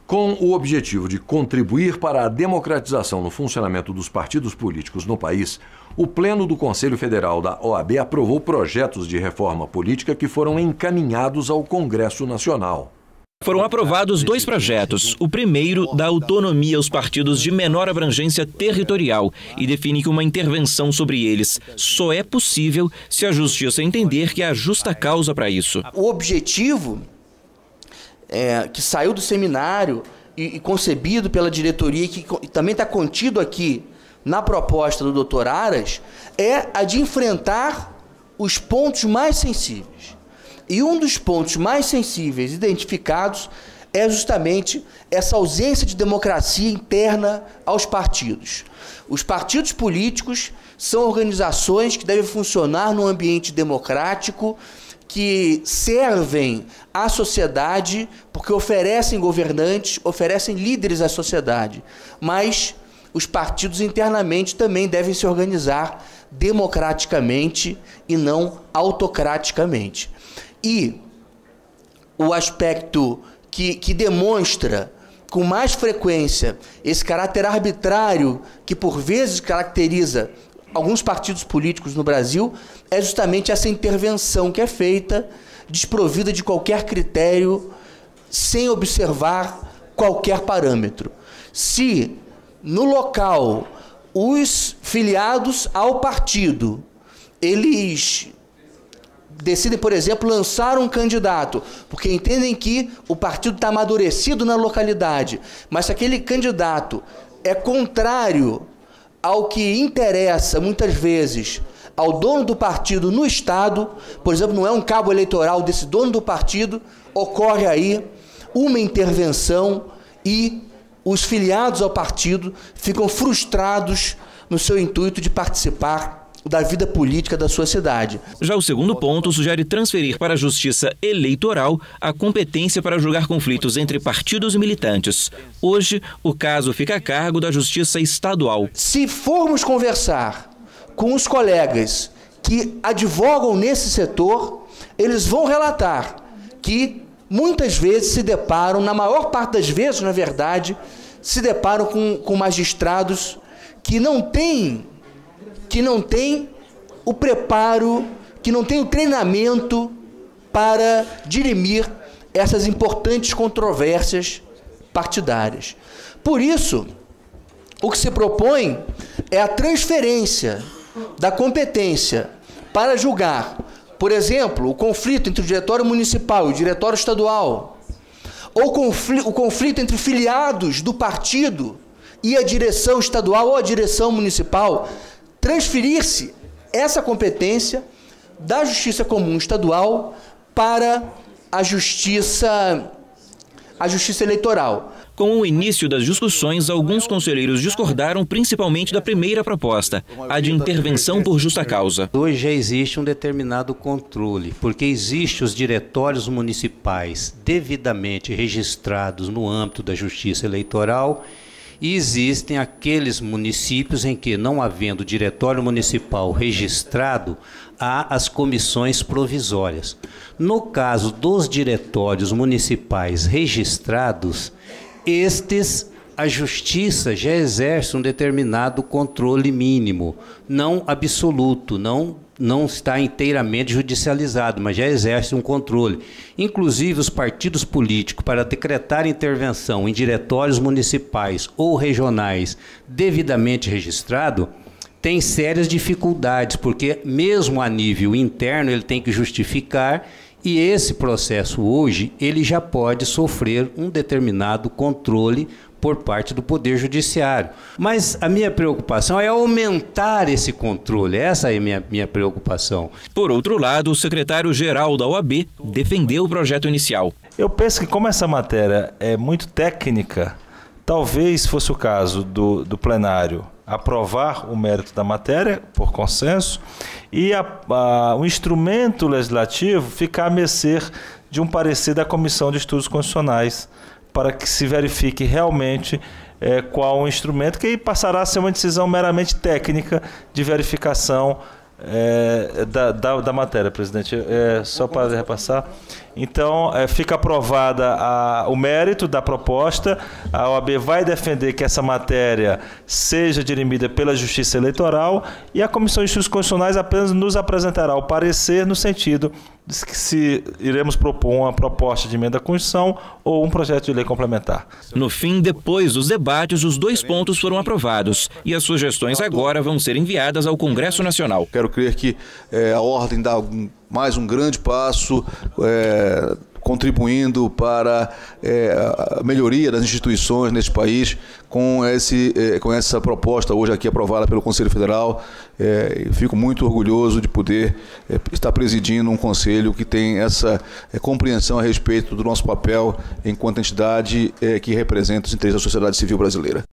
Com o objetivo de contribuir para a democratização no funcionamento dos partidos políticos no país, o Pleno do Conselho Federal da OAB aprovou projetos de reforma política que foram encaminhados ao Congresso Nacional. Foram aprovados 2 projetos. O primeiro dá autonomia aos partidos de menor abrangência territorial e define que uma intervenção sobre eles só é possível se a Justiça entender que há justa causa para isso. O objetivo que saiu do seminário e concebido pela diretoria, que também está contido aqui na proposta do Dr. Aras, é a de enfrentar os pontos mais sensíveis. E um dos pontos mais sensíveis identificados é justamente essa ausência de democracia interna aos partidos. Os partidos políticos são organizações que devem funcionar num ambiente democrático, que servem à sociedade porque oferecem governantes, oferecem líderes à sociedade. Mas os partidos internamente também devem se organizar democraticamente e não autocraticamente. E o aspecto que demonstra com mais frequência esse caráter arbitrário que por vezes caracteriza alguns partidos políticos no Brasil é justamente essa intervenção que é feita, desprovida de qualquer critério, sem observar qualquer parâmetro. Se no local os filiados ao partido, eles decidem, por exemplo, lançar um candidato, porque entendem que o partido está amadurecido na localidade, mas se aquele candidato é contrário ao que interessa, muitas vezes, ao dono do partido no Estado, por exemplo, não é um cabo eleitoral desse dono do partido, ocorre aí uma intervenção e os filiados ao partido ficam frustrados no seu intuito de participar da vida política da sua cidade. Já o segundo ponto sugere transferir para a Justiça Eleitoral a competência para julgar conflitos entre partidos e militantes. Hoje, o caso fica a cargo da Justiça Estadual. Se formos conversar com os colegas que advogam nesse setor, eles vão relatar que muitas vezes se deparam, na maior parte das vezes, na verdade, se deparam com magistrados que não têm o preparo, que não têm o treinamento para dirimir essas importantes controvérsias partidárias. Por isso, o que se propõe é a transferência da competência para julgar, por exemplo, o conflito entre o diretório municipal e o diretório estadual, ou o conflito entre filiados do partido e a direção estadual ou a direção municipal, transferir-se essa competência da Justiça Comum Estadual para a Justiça Eleitoral. Com o início das discussões, alguns conselheiros discordaram principalmente da primeira proposta, a de intervenção por justa causa. Hoje já existe um determinado controle, porque existem os diretórios municipais devidamente registrados no âmbito da Justiça Eleitoral e existem aqueles municípios em que, não havendo diretório municipal registrado, há as comissões provisórias. No caso dos diretórios municipais registrados, a Justiça já exerce um determinado controle mínimo, não absoluto, não está inteiramente judicializado, mas já exerce um controle. Inclusive, os partidos políticos, para decretar intervenção em diretórios municipais ou regionais devidamente registrado, têm sérias dificuldades, porque mesmo a nível interno ele tem que justificar. E esse processo hoje, ele já pode sofrer um determinado controle por parte do Poder Judiciário. Mas a minha preocupação é aumentar esse controle, essa é a minha preocupação. Por outro lado, o secretário-geral da OAB defendeu o projeto inicial. Eu penso que como essa matéria é muito técnica, talvez fosse o caso do plenário aprovar o mérito da matéria por consenso e o instrumento legislativo ficar a mercê de um parecer da Comissão de Estudos Constitucionais para que se verifique realmente qual o instrumento, que aí passará a ser uma decisão meramente técnica de verificação da matéria, presidente. Só para repassar. Então, fica aprovada o mérito da proposta. A OAB vai defender que essa matéria seja dirimida pela Justiça Eleitoral e a Comissão de Justiça Constitucionais apenas nos apresentará o parecer no sentido de que se iremos propor uma proposta de emenda à Constituição ou um projeto de lei complementar. No fim, depois dos debates, os 2 pontos foram aprovados e as sugestões agora vão ser enviadas ao Congresso Nacional. Quero crer que a ordem dá mais um grande passo, contribuindo para a melhoria das instituições neste país com essa proposta hoje aqui aprovada pelo Conselho Federal. Fico muito orgulhoso de poder estar presidindo um conselho que tem essa compreensão a respeito do nosso papel enquanto entidade que representa os interesses da sociedade civil brasileira.